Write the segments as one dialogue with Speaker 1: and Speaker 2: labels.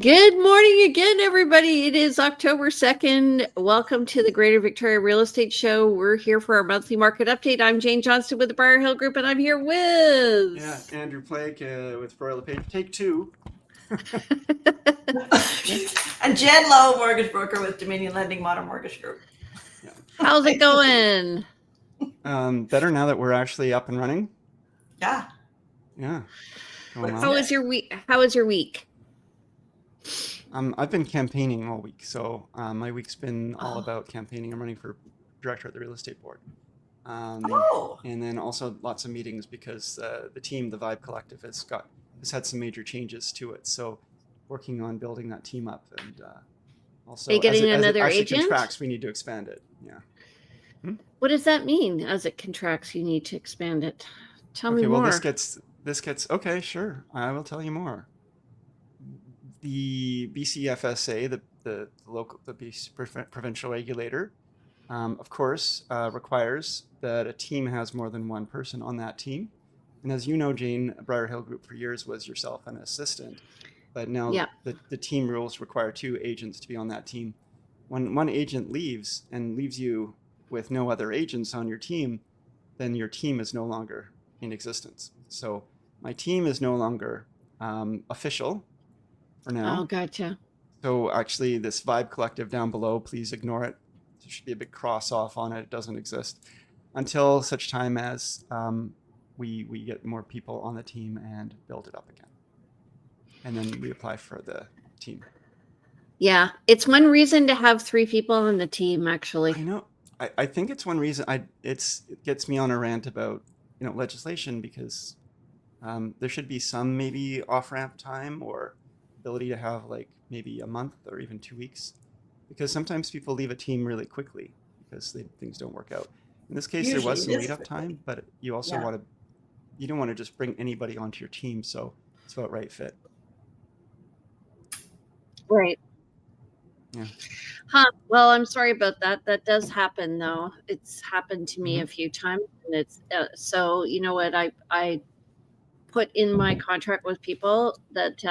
Speaker 1: Good morning again, everybody. It is October 2nd. Welcome to the Greater Victoria Real Estate Show. We're here for our monthly market update. I'm Jane Johnston with the Briar Hill Group, and I'm here with...
Speaker 2: Andrew Blake with Royal LePage. Take two.
Speaker 3: And Jen Lowe, mortgage broker with Dominion Lending Modern Mortgage Group.
Speaker 2: Yeah.
Speaker 1: How's it going?
Speaker 2: Better now that we're actually up and running.
Speaker 3: Yeah.
Speaker 2: Yeah.
Speaker 1: How was your week? How was your week?
Speaker 2: I've been campaigning all week, so my week's been all about campaigning. I'm running for director at the real estate board. And then also lots of meetings because the team, the Vibe Collective, has had some major changes to it. So working on building that team up, and also
Speaker 1: Are you getting another
Speaker 2: as it
Speaker 1: agent?
Speaker 2: contracts, we need to expand it. Yeah.
Speaker 1: What does that mean? As it contracts, you need to expand it. Tell me more.
Speaker 2: Well, this gets okay. Sure, I will tell you more. The BCFSA, the BC provincial regulator, of course, requires that a team has more than one person on that team. And as you know, Jane, Briar Hill Group for years was yourself an assistant, but now the team rules require two agents to be on that team. When one agent leaves you with no other agents on your team, then your team is no longer in existence. So my team is no longer official for now.
Speaker 1: Oh, gotcha.
Speaker 2: So actually this Vibe Collective down below, please ignore it. There should be a big cross off on it. It doesn't exist until such time as we get more people on the team and build it up again. And then we apply for the team. Yeah.
Speaker 1: It's one reason to have three people on the team, actually.
Speaker 2: I know. I think it's one reason. It gets me on a rant about legislation, because there should be some maybe off-ramp time or ability to have like maybe a month or even 2 weeks, because sometimes people leave a team really quickly because things don't work out. In this case, there was some lead up time, but you also you don't want to just bring anybody onto your team, so it's about right fit.
Speaker 1: Right.
Speaker 2: Yeah.
Speaker 1: Well, I'm sorry about that. That does happen, though. It's happened to me a few times, and it's so you know what I put in my contract with people that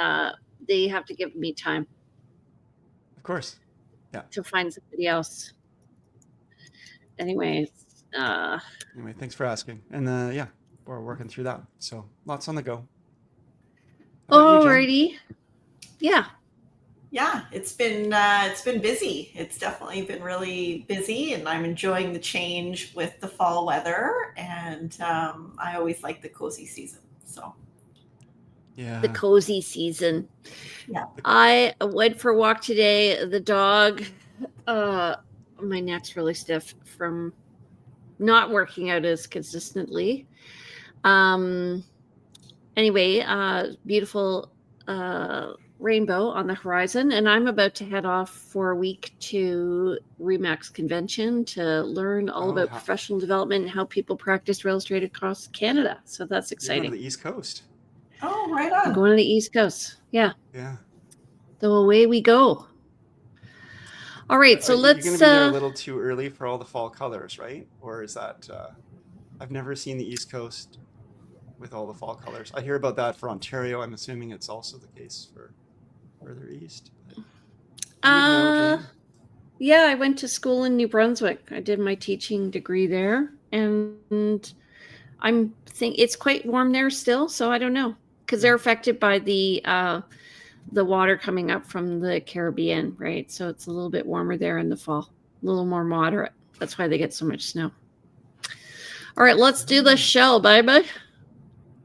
Speaker 1: they have to give me time.
Speaker 2: Of course. Yeah.
Speaker 1: To find somebody else. Anyway,
Speaker 2: thanks for asking. And we're working through that. So lots on the go.
Speaker 1: Alrighty. Yeah.
Speaker 3: Yeah, it's been busy. It's definitely been really busy, and I'm enjoying the change with the fall weather. And I always like the cozy season. So.
Speaker 2: Yeah.
Speaker 1: The cozy season.
Speaker 3: Yeah.
Speaker 1: I went for a walk today. The dog, my neck's really stiff from not working out as consistently. Anyway, beautiful rainbow on the horizon, and I'm about to head off for a week to RE/MAX convention to learn all about professional development and how people practice real estate across Canada. So that's exciting.
Speaker 2: You're going to the East Coast.
Speaker 3: Oh, right on.
Speaker 1: I'm going to the East Coast. Yeah.
Speaker 2: Yeah.
Speaker 1: So away we go. All right. So let's.
Speaker 2: You're going to be there a little too early for all the fall colors, right? Or is that? I've never seen the East Coast with all the fall colors. I hear about that for Ontario. I'm assuming it's also the case for further east.
Speaker 1: Yeah, I went to school in New Brunswick. I did my teaching degree there, and I'm think it's quite warm there still. So I don't know, because they're affected by the water coming up from the Caribbean, right? So it's a little bit warmer there in the fall, a little more moderate. That's why they get so much snow. All right, let's do the show, baby.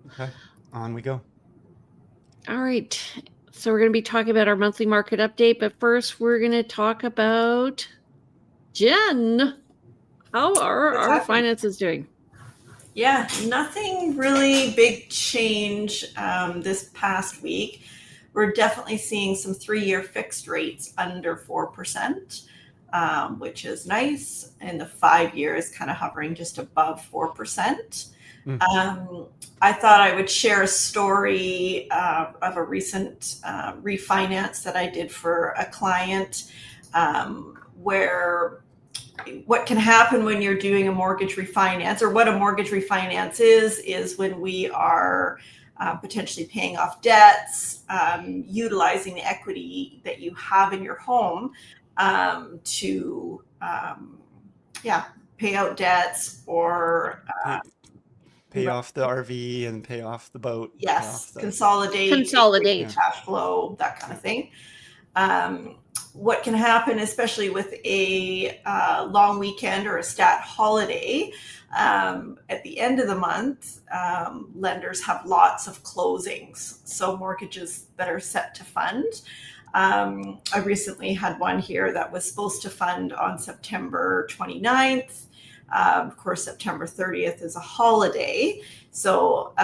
Speaker 2: Okay, on we go.
Speaker 1: All right. So we're going to be talking about our monthly market update, but first we're going to talk about Jen. How are our finances doing?
Speaker 3: Yeah, nothing really big change this past week. We're definitely seeing some 3-year fixed rates under 4%, which is nice. And the 5-year is kind of hovering just above 4%. I thought I would share a story of a recent refinance that I did for a client, where what can happen when you're doing a mortgage refinance, or what a mortgage refinance is when we are potentially paying off debts, utilizing the equity that you have in your home to pay out debts or
Speaker 2: Pay off the RV and pay off the boat. Pay off the,
Speaker 3: consolidate,
Speaker 1: Consolidate.
Speaker 3: cash flow, that kind of thing. What can happen, especially with a long weekend or a stat holiday, at the end of the month, lenders have lots of closings, so mortgages that are set to fund. I recently had one here that was supposed to fund on September 29th. Of course, September 30th is a holiday. So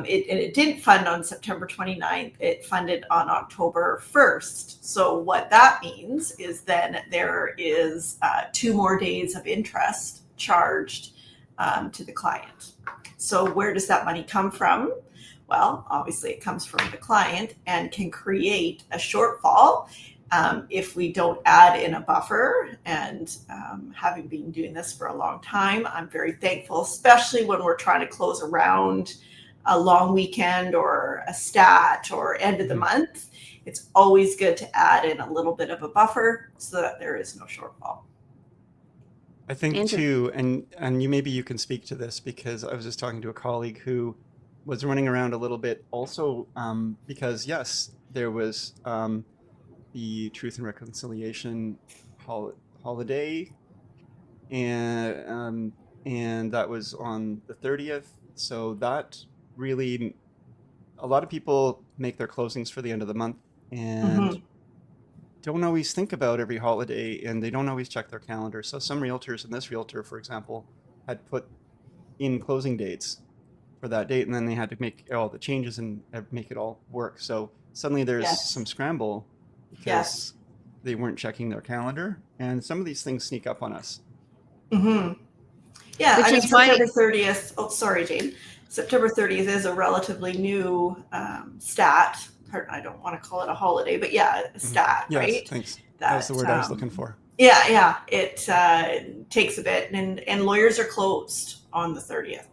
Speaker 3: it didn't fund on September 29th. It funded on October 1st. So what that means is then there is 2 more days of interest charged to the client. So where does that money come from? Well, obviously it comes from the client and can create a shortfall if we don't add in a buffer. And having been doing this for a long time, I'm very thankful, especially when we're trying to close around a long weekend or a stat or end of the month. It's always good to add in a little bit of a buffer so that there is no shortfall.
Speaker 2: I think
Speaker 1: Andrew.
Speaker 2: too, and maybe you can speak to this, because I was just talking to a colleague who was running around a little bit also, because yes, there was the Truth and Reconciliation holiday, and that was on the 30th. So that really, a lot of people make their closings for the end of the month and don't always think about every holiday, and they don't always check their calendar. So some realtors, and this realtor, for example, had put in closing dates for that date, and then they had to make all the changes and make it all work. So suddenly there's some scramble because they weren't checking their calendar, and some of these things sneak up on us.
Speaker 3: Yeah,
Speaker 1: Which
Speaker 3: I mean,
Speaker 1: is why-
Speaker 3: September 30th. Oh, sorry, Jane. September 30th is a relatively new stat. I don't want to call it a holiday, but yeah, a stat,
Speaker 2: Yes,
Speaker 3: right?
Speaker 2: thanks. That's the word I was looking for.
Speaker 3: Yeah. It takes a bit, and lawyers are closed on the 30th.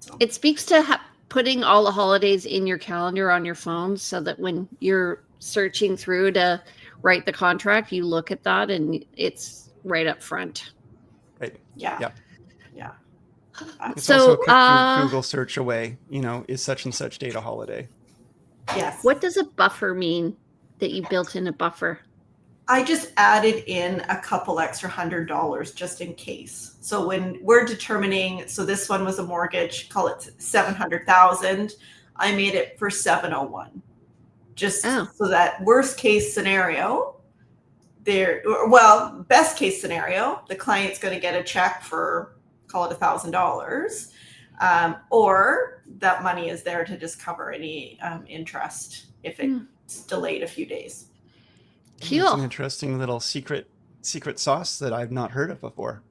Speaker 3: So.
Speaker 1: It speaks to putting all the holidays in your calendar on your phone so that when you're searching through to write the contract, you look at that and it's right up front.
Speaker 2: Right.
Speaker 3: Yeah.
Speaker 2: It's
Speaker 1: So,
Speaker 2: also a quick Google search away, is such and such date a holiday?
Speaker 3: Yes.
Speaker 1: What does a buffer mean that you built in a buffer?
Speaker 3: I just added in a couple extra $100 just in case. So when we're determining, so this one was a mortgage, call it 700,000. I made it for 701, just so that worst case scenario, best case scenario, the client's going to get a check for, call it $1,000, or that money is there to just cover any interest if it's delayed a few days.
Speaker 1: Cool.
Speaker 2: It's an interesting little secret sauce that I've not heard of before.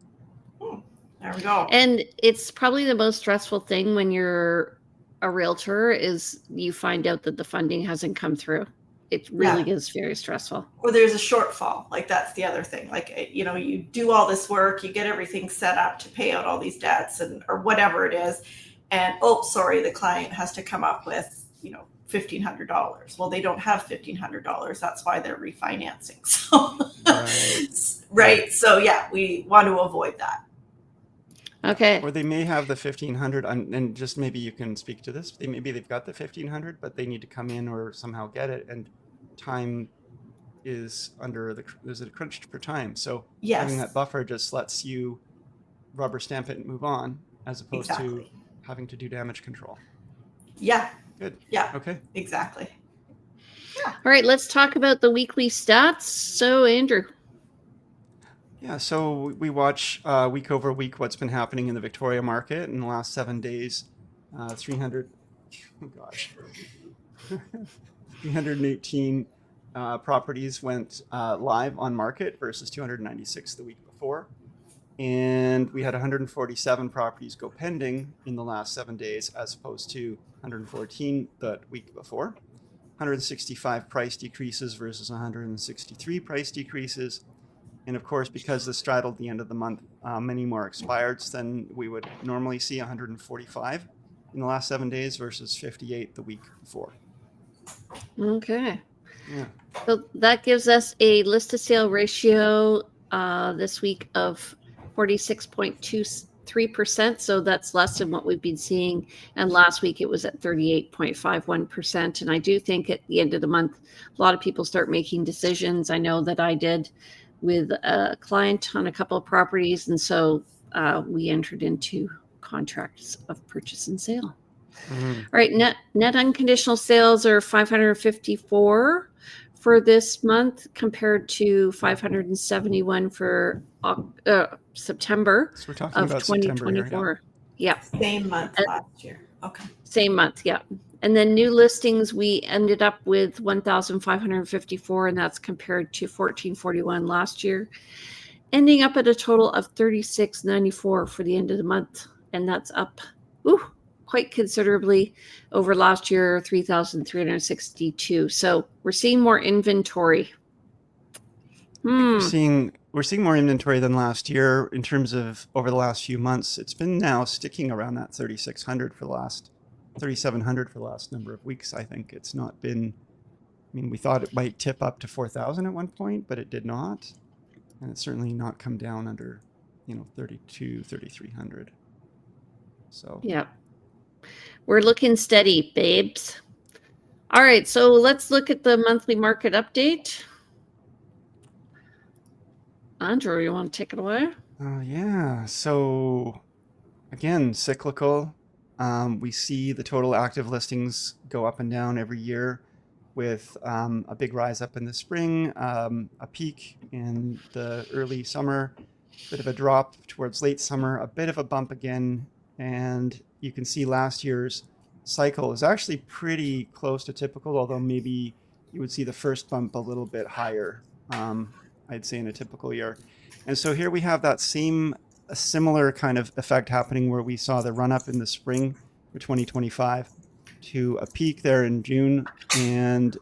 Speaker 3: There we go.
Speaker 1: And it's probably the most stressful thing when you're a realtor is you find out that the funding hasn't come through. It really is very stressful.
Speaker 3: Or there's a shortfall. Like that's the other thing. Like, you do all this work, you get everything set up to pay out all these debts or whatever it is. And, the client has to come up with, $1,500. Well, they don't have $1,500. That's why they're refinancing. So, right. So we want to avoid that.
Speaker 1: Okay.
Speaker 2: Or they may have the 1,500, and just maybe you can speak to this. Maybe they've got the 1,500, but they need to come in or somehow get it, and time is there's a crunch for time. So having that buffer just lets you rubber stamp it and move on, as opposed to having to do damage control.
Speaker 3: Yeah.
Speaker 2: Good.
Speaker 3: Yeah.
Speaker 2: Okay.
Speaker 3: Exactly.
Speaker 1: Yeah. All right. Let's talk about the weekly stats. So, Andrew.
Speaker 2: Yeah, so we watch week over week what's been happening in the Victoria market in the last 7 days. 318 properties went live on market versus 296 the week before. And we had 147 properties go pending in the last 7 days as opposed to 114 the week before. 165 price decreases versus 163 price decreases. And of course, because this straddled the end of the month, many more expireds than we would normally see, 145. in the last 7 days versus 58 the week before.
Speaker 1: Okay.
Speaker 2: Yeah.
Speaker 1: So that gives us a list to sale ratio this week of 46.23%. So that's less than what we've been seeing. And last week it was at 38.51%. And I do think at the end of the month, a lot of people start making decisions. I know that I did with a client on a couple of properties. And so we entered into contracts of purchase and sale.
Speaker 2: Mm-hmm.
Speaker 1: All right, net unconditional sales are 554 for this month compared to 571 for September
Speaker 2: So we're talking
Speaker 1: of
Speaker 2: about September here.
Speaker 1: 2024. Yeah.
Speaker 3: Same month last year. Okay.
Speaker 1: Same month, yeah. And then new listings, we ended up with 1,554, and that's compared to 1,441 last year, ending up at a total of 3,694 for the end of the month, and that's up quite considerably over last year, 3,362. So we're seeing more inventory.
Speaker 2: We're seeing more inventory than last year in terms of over the last few months. It's been now sticking around that 3,700 for the last number of weeks. I think it's not been. I mean, we thought it might tip up to 4,000 at one point, but it did not, and it's certainly not come down under, 3,300. So
Speaker 1: yeah, we're looking steady, babes. All right, so let's look at the monthly market update. Andrew, you want to take it away?
Speaker 2: Yeah. So again, cyclical. We see the total active listings go up and down every year, with a big rise up in the spring, a peak in the early summer, bit of a drop towards late summer, a bit of a bump again. And you can see last year's cycle is actually pretty close to typical, although maybe you would see the first bump a little bit higher, I'd say, in a typical year. And so here we have a similar kind of effect happening, where we saw the run up in the spring for 2025 to a peak there in June, and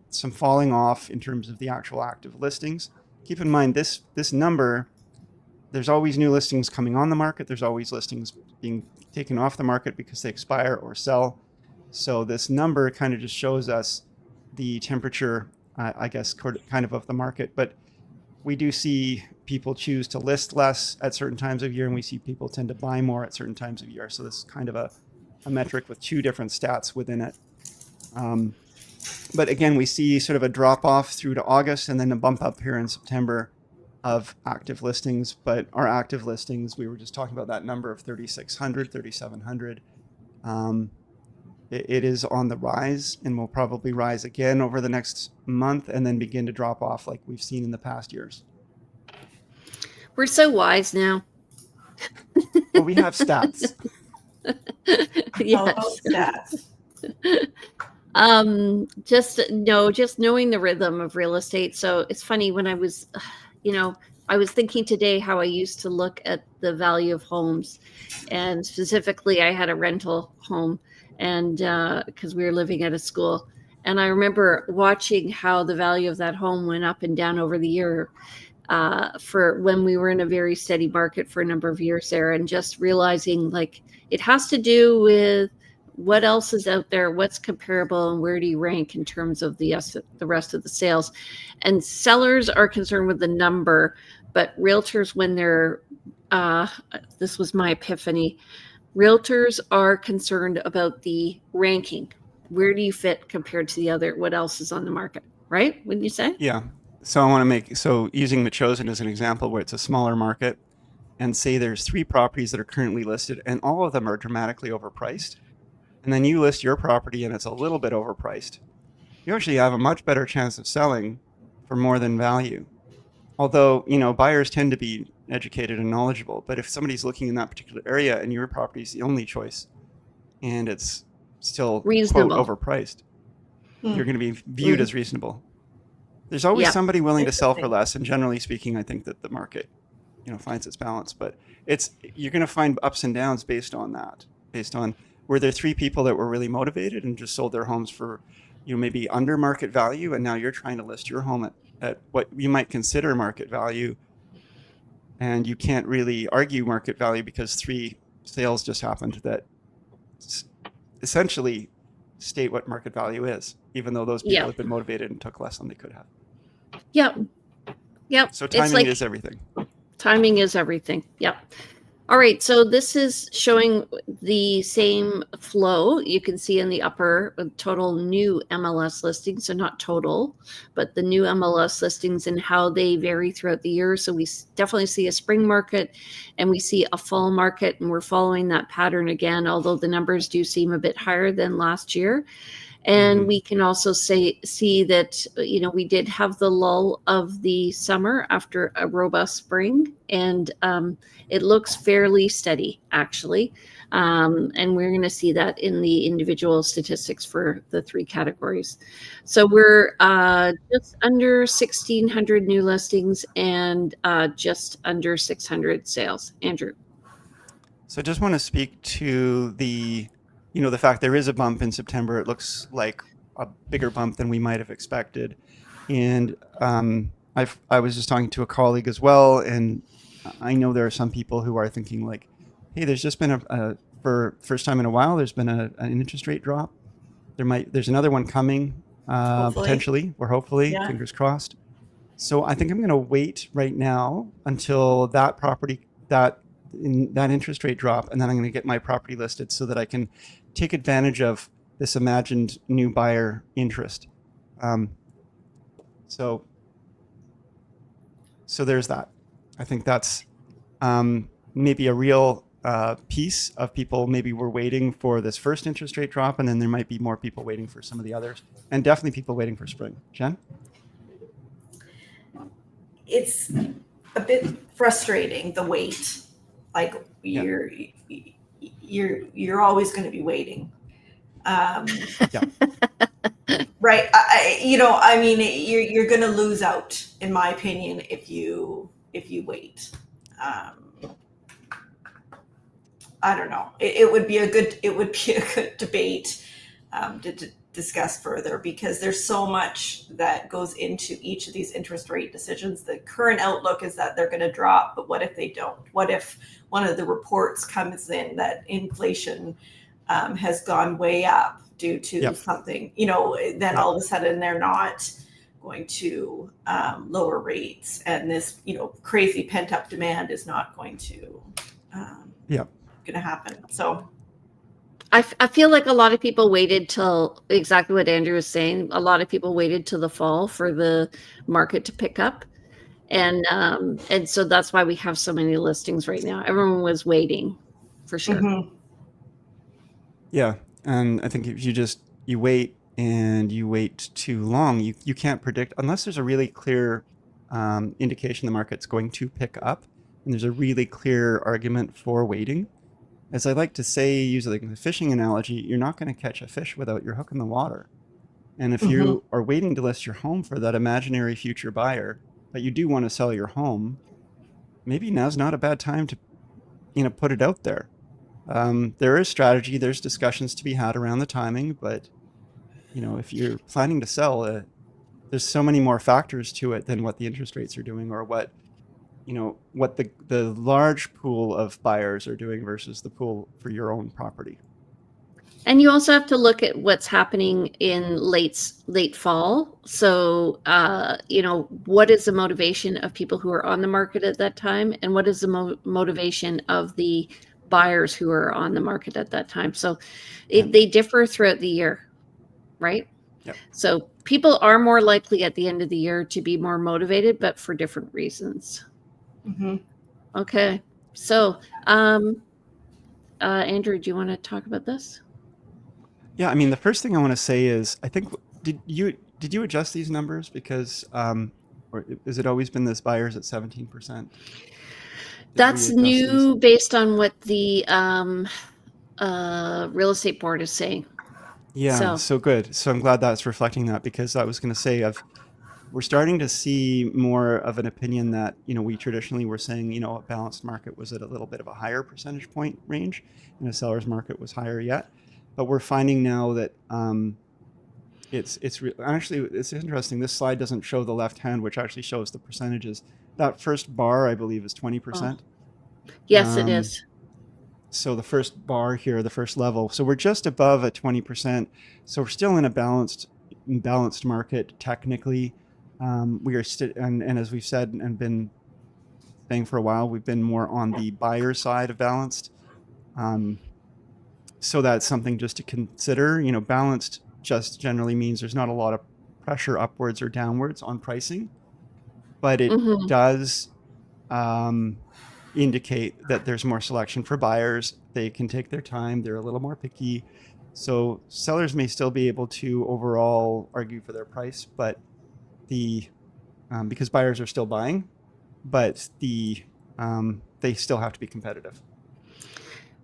Speaker 2: some falling off in terms of the actual active listings. Keep in mind this number, there's always new listings coming on the market. There's always listings being taken off the market because they expire or sell. So this number kind of just shows us the temperature, I guess, kind of the market. But we do see people choose to list less at certain times of year, and we see people tend to buy more at certain times of year. So this is kind of a metric with two different stats within it. But again, we see sort of a drop off through to August, and then a bump up here in September of active listings. But our active listings, we were just talking about that number of 3,600, 3,700. It is on the rise, and will probably rise again over the next month, and then begin to drop off like we've seen in the past years.
Speaker 1: We're so wise now.
Speaker 2: Well, we have stats.
Speaker 1: Yes.
Speaker 3: Stats.
Speaker 1: Just knowing the rhythm of real estate. So it's funny, when I was, I was thinking today how I used to look at the value of homes, and specifically I had a rental home, and because we were living at a school, and I remember watching how the value of that home went up and down over the year, for when we were in a very steady market for a number of years there, and just realizing like it has to do with what else is out there, what's comparable, and where do you rank in terms of the rest of the sales. And sellers are concerned with the number, but realtors, when they're this was my epiphany, realtors are concerned about the ranking. Where do you fit compared to the other, what else is on the market, right? Wouldn't you say?
Speaker 2: Yeah. So I want to using the Chosen as an example, where it's a smaller market, and say there's 3 properties that are currently listed, and all of them are dramatically overpriced. And then you list your property and it's a little bit overpriced. You actually have a much better chance of selling for more than value. Although, buyers tend to be educated and knowledgeable, but if somebody's looking in that particular area and your property is the only choice, and it's still
Speaker 1: reasonable,
Speaker 2: quote, overpriced, you're going to be viewed as reasonable. There's always somebody willing to sell for less, and generally speaking, I think that the market, finds its balance. But you're going to find ups and downs based on that. Based on, were there 3 people that were really motivated and just sold their homes for, maybe under market value, and now you're trying to list your home at what you might consider market value, and you can't really argue market value because 3 sales just happened that essentially state what market value is, even though those people
Speaker 1: Yeah.
Speaker 2: have been motivated and took less than they could have.
Speaker 1: Yep. Yep.
Speaker 2: So
Speaker 1: It's
Speaker 2: timing
Speaker 1: like
Speaker 2: is everything.
Speaker 1: timing is everything. Yep. All right, so this is showing the same flow. You can see in the upper total new MLS listings, so not total, but the new MLS listings and how they vary throughout the year. So we definitely see a spring market and we see a fall market, and we're following that pattern again, although the numbers do seem a bit higher than last year. And we can also see that, we did have the lull of the summer after a robust spring, and it looks fairly steady, actually. And we're going to see that in the individual statistics for the 3 categories. So we're just under 1,600 new listings and just under 600 sales. Andrew.
Speaker 2: So I just want to speak to the fact there is a bump in September. It looks like a bigger bump than we might have expected. And I was just talking to a colleague as well, and I know there are some people who are thinking like, hey, there's just been for first time in a while, there's been an interest rate drop. There's another one coming, potentially, or hopefully, fingers crossed. So I think I'm going to wait right now until that interest rate drop, and then I'm going to get my property listed so that I can take advantage of this imagined new buyer interest. So there's that. I think that's maybe a real piece of people maybe were waiting for this first interest rate drop, and then there might be more people waiting for some of the others, and definitely people waiting for spring. Jen?
Speaker 3: It's a bit frustrating, the wait. Like you're always going to be waiting. Right. You're going to lose out, in my opinion, if you wait. I don't know. It would be a good debate to discuss further, because there's so much that goes into each of these interest rate decisions. The current outlook is that they're going to drop, but what if they don't? What if one of the reports comes in that inflation has gone way up due to something, then all of a sudden they're not going to lower rates, and this, crazy pent up demand is not going to happen. So
Speaker 1: I feel like a lot of people waited till exactly what Andrew was saying. A lot of people waited till the fall for the market to pick up. And so that's why we have so many listings right now. Everyone was waiting for sure.
Speaker 3: Mm-hmm.
Speaker 2: Yeah. And I think if you wait and you wait too long, you can't predict, unless there's a really clear indication the market's going to pick up, and there's a really clear argument for waiting. As I like to say, usually like the fishing analogy, you're not going to catch a fish without your hook in the water. And if you are waiting to list your home for that imaginary future buyer, but you do want to sell your home, maybe now's not a bad time to, put it out there. There is strategy, there's discussions to be had around the timing, but, if you're planning to sell, there's so many more factors to it than what the interest rates are doing, or what the large pool of buyers are doing versus the pool for your own property.
Speaker 1: And you also have to look at what's happening in late fall. So, what is the motivation of people who are on the market at that time? And what is the motivation of the buyers who are on the market at that time? So they differ throughout the year, right?
Speaker 2: Yep.
Speaker 1: So people are more likely at the end of the year to be more motivated, but for different reasons.
Speaker 3: Mm-hmm.
Speaker 1: Okay. So, Andrew, do you want to talk about this?
Speaker 2: Yeah, I mean, the first thing I want to say is, I think, did you adjust these numbers because, or has it always been this buyers at 17%?
Speaker 1: That's new based on what the real estate board is saying.
Speaker 2: Yeah, so good. So I'm glad that's reflecting that, because I was going to say we're starting to see more of an opinion that, we traditionally were saying, a balanced market was at a little bit of a higher percentage point range, and a seller's market was higher yet. But we're finding now that actually, it's interesting. This slide doesn't show the left hand, which actually shows the percentages. That first bar, I believe, is 20%.
Speaker 1: Yes, it is.
Speaker 2: So the first bar here, the first level. So we're just above a 20%. So we're still in a balanced market technically. We are still, and as we've said and been saying for a while, we've been more on the buyer side of balanced. So that's something just to consider. Balanced just generally means there's not a lot of pressure upwards or downwards on pricing, but it
Speaker 1: Mhm.
Speaker 2: does indicate that there's more selection for buyers. They can take their time. They're a little more picky. So sellers may still be able to overall argue for their price, but because buyers are still buying, but they still have to be competitive.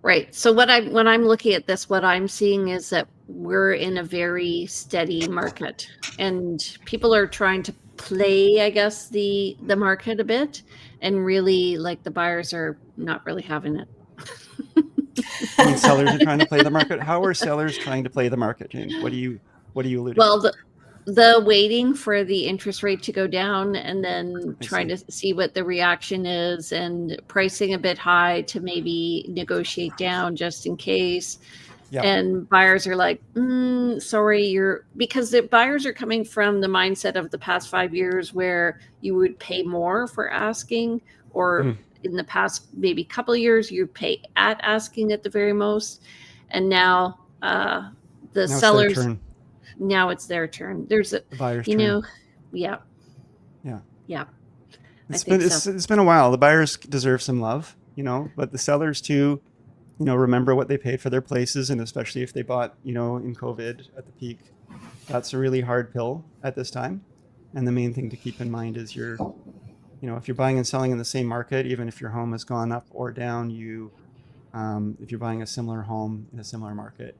Speaker 1: Right. So when I'm looking at this, what I'm seeing is that we're in a very steady market, and people are trying to play, I guess, the market a bit, and really, like, the buyers are not really having it.
Speaker 2: I mean, sellers are trying to play the market. How are sellers trying to play the market, Jane? What are you alluding
Speaker 1: Well,
Speaker 2: to?
Speaker 1: the waiting for the interest rate to go down, and then
Speaker 2: I
Speaker 1: trying
Speaker 2: see.
Speaker 1: to see what the reaction is, and pricing a bit high to maybe negotiate down just in case.
Speaker 2: Yeah.
Speaker 1: And buyers are like, sorry, because the buyers are coming from the mindset of the past 5 years where you would pay more for asking, or in the past maybe couple of years you pay at asking at the very most, and now the
Speaker 2: Now it's their
Speaker 1: sellers,
Speaker 2: turn.
Speaker 1: now it's their turn. There's a,
Speaker 2: The buyer's
Speaker 1: you
Speaker 2: turn.
Speaker 1: know, yeah,
Speaker 2: Yeah.
Speaker 1: yeah.
Speaker 2: It's
Speaker 1: think
Speaker 2: been
Speaker 1: so.
Speaker 2: it's been a while. The buyers deserve some love, but the sellers too, remember what they paid for their places, and especially if they bought, in COVID at the peak. That's a really hard pill at this time. And the main thing to keep in mind is if you're buying and selling in the same market, even if your home has gone up or down, if you're buying a similar home in a similar market,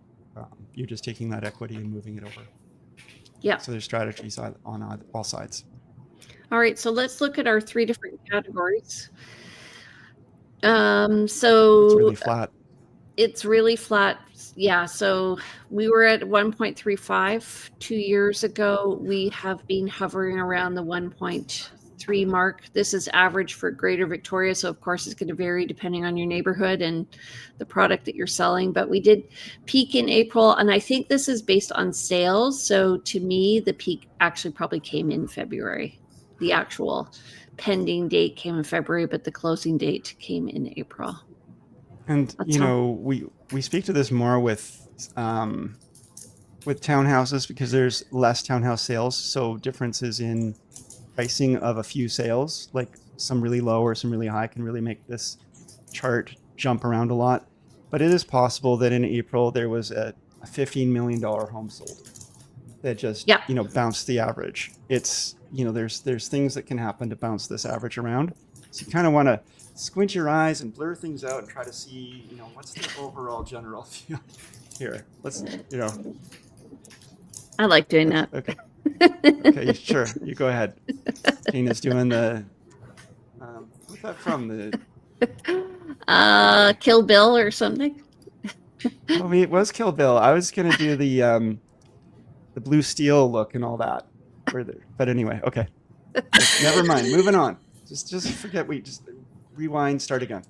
Speaker 2: you're just taking that equity and moving it over.
Speaker 1: Yeah.
Speaker 2: So there's strategies on all sides.
Speaker 1: All right, so let's look at our 3 different categories.
Speaker 2: It's
Speaker 1: So
Speaker 2: really flat.
Speaker 1: it's really flat. Yeah, so we were at 1.35 2 years ago. We have been hovering around the 1.3 mark. This is average for Greater Victoria, so of course it's going to vary depending on your neighborhood and the product that you're selling. But we did peak in April, and I think this is based on sales. So to me, the peak actually probably came in February. The actual pending date came in February, but the closing date came in April.
Speaker 2: And we speak to this more with townhouses because there's less townhouse sales, so differences in pricing of a few sales, like some really low or some really high, can really make this chart jump around a lot. But it is possible that in April there was a $15 million home sold that just bounced the average. It's there's things that can happen to bounce this average around. So you kind of want to squint your eyes and blur things out and try to see what's the overall general feel here.
Speaker 1: I like doing that.
Speaker 2: Okay, sure. You go ahead. Tina's doing the what's that from?
Speaker 1: The Kill Bill or something.
Speaker 2: Oh, it was Kill Bill. I was gonna do the blue steel look and all that. But anyway, okay. Never mind. Moving on. Just forget. We just rewind. Start again.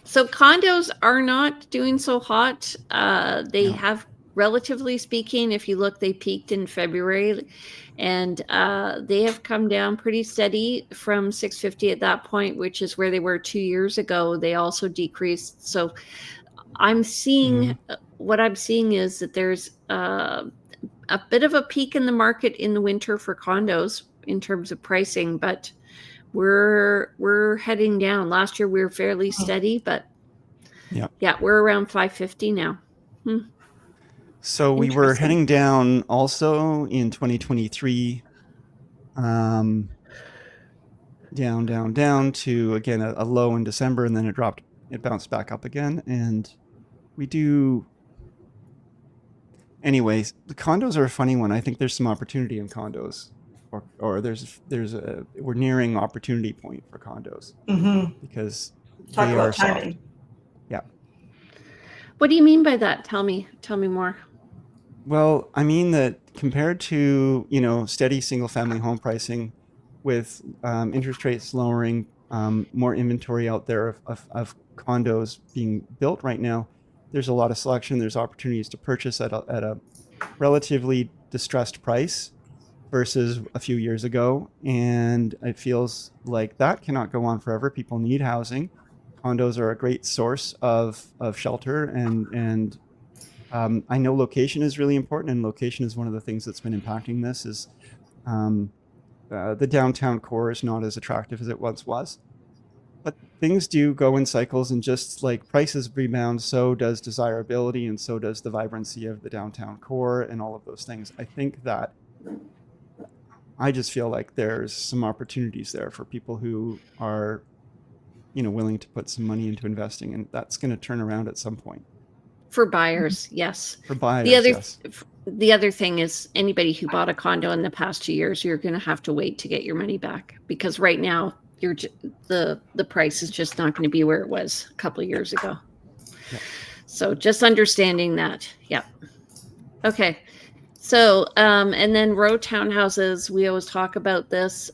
Speaker 1: So condos are not doing so hot. They have, relatively speaking, if you look, they peaked in February, and they have come down pretty steady from 650 at that point, which is where they were 2 years ago. They also decreased. So I'm seeing, what I'm seeing is that there's a bit of a peak in the market in the winter for condos in terms of pricing, but we're heading down. Last year we were fairly steady, but we're around 550 now.
Speaker 2: So we were heading down also in 2023, down to again a low in December, and then it bounced back up again. And anyways, the condos are a funny one. I think there's some opportunity in condos, or we're nearing opportunity point for condos because
Speaker 3: Talk
Speaker 2: they
Speaker 3: about
Speaker 2: are
Speaker 3: timing.
Speaker 2: soft. Yeah.
Speaker 1: What do you mean by that? Tell me more.
Speaker 2: Well, I mean that compared to steady single family home pricing, with interest rates lowering, more inventory out there of condos being built right now. There's a lot of selection. There's opportunities to purchase at a relatively distressed price versus a few years ago. And it feels like that cannot go on forever. People need housing. Condos are a great source of shelter. And I know location is really important. And location is one of the things that's been impacting this is the downtown core is not as attractive as it once was. But things do go in cycles, and just like prices rebound, so does desirability, and so does the vibrancy of the downtown core and all of those things. I think that I just feel like there's some opportunities there for people who are, willing to put some money into investing, and that's going to turn around at some point.
Speaker 1: For buyers, yes.
Speaker 2: For buyers,
Speaker 1: yes.
Speaker 2: yes.
Speaker 1: The other thing is anybody who bought a condo in the past 2 years, you're going to have to wait to get your money back, because right now the price is just not going to be where it was a couple of years ago.
Speaker 2: Yeah. So
Speaker 1: just understanding that. Yeah. Okay. So, and then row townhouses, we always talk about this.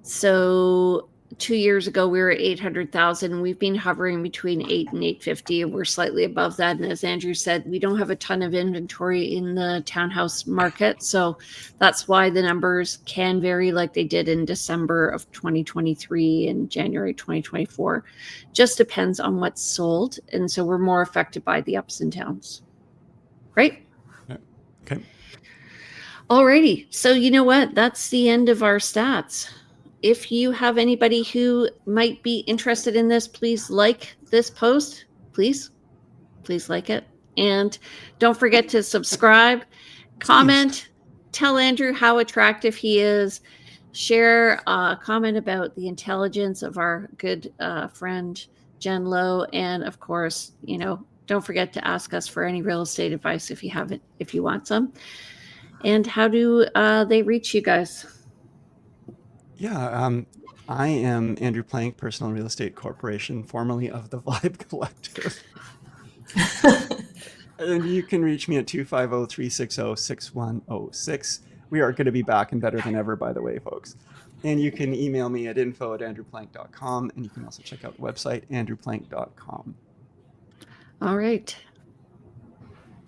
Speaker 1: So 2 years ago, we were at 800,000. We've been hovering between 8 and 850, and we're slightly above that. And as Andrew said, we don't have a ton of inventory in the townhouse market. So that's why the numbers can vary like they did in December of 2023 and January 2024. Just depends on what's sold. And so we're more affected by the ups and downs. Right?
Speaker 2: Okay.
Speaker 1: Alrighty. So you know what? That's the end of our stats. If you have anybody who might be interested in this, please like this post. Please like it. And don't forget to subscribe, comment, tell Andrew how attractive he is, share a comment about the intelligence of our good friend, Jen Lowe. And of course, don't forget to ask us for any real estate advice if you want some. And how do they reach you guys?
Speaker 2: Yeah, I am Andrew Plank, Personal Real Estate Corporation, formerly of the Vibe Collective. And you can reach me at 250-360-6106. We are going to be back and better than ever, by the way, folks. And you can email me at info@andrewplank.com, and you can also check out the website, andrewplank.com. All
Speaker 1: right.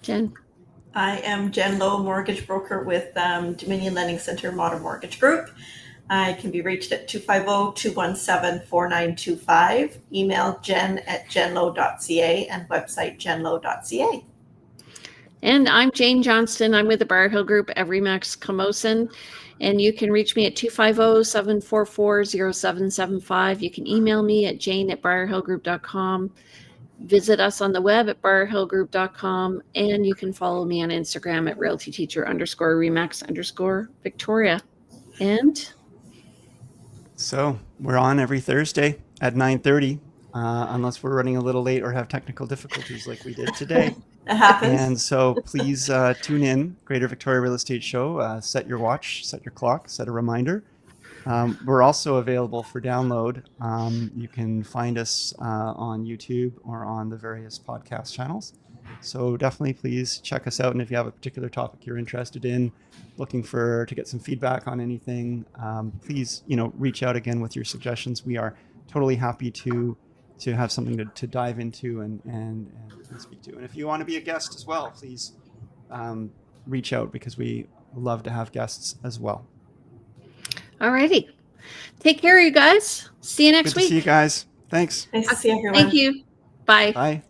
Speaker 1: Jen?
Speaker 3: I am Jen Lowe, mortgage broker with Dominion Lending Center Modern Mortgage Group. I can be reached at 250-217-4925. Email jen@jenlowe.ca and website jenlowe.ca.
Speaker 1: And I'm Jane Johnston. I'm with the Briar Hill Group at Remax Camosun. And you can reach me at 250-744-0775. You can email me at jane@briarhillgroup.com. Visit us on the web at briarhillgroup.com. And you can follow me on Instagram at realtyteacher_Remax_Victoria. And...
Speaker 2: So we're on every Thursday at 9:30, unless we're running a little late or have technical difficulties like we did today.
Speaker 3: It happens.
Speaker 2: And so please tune in, Greater Victoria Real Estate Show. Set your watch, set your clock, set a reminder. We're also available for download. You can find us on YouTube or on the various podcast channels. So definitely please check us out. And if you have a particular topic you're interested in, looking to get some feedback on anything, please, reach out again with your suggestions. We are totally happy to have something to dive into and speak to. And if you want to be a guest as well, please reach out, because we love to have guests as well. All
Speaker 1: righty. Take care, you guys. See you next week.
Speaker 2: Good to see you guys. Thanks.
Speaker 3: Nice to see everyone.
Speaker 1: Thank you. Bye.
Speaker 2: Bye.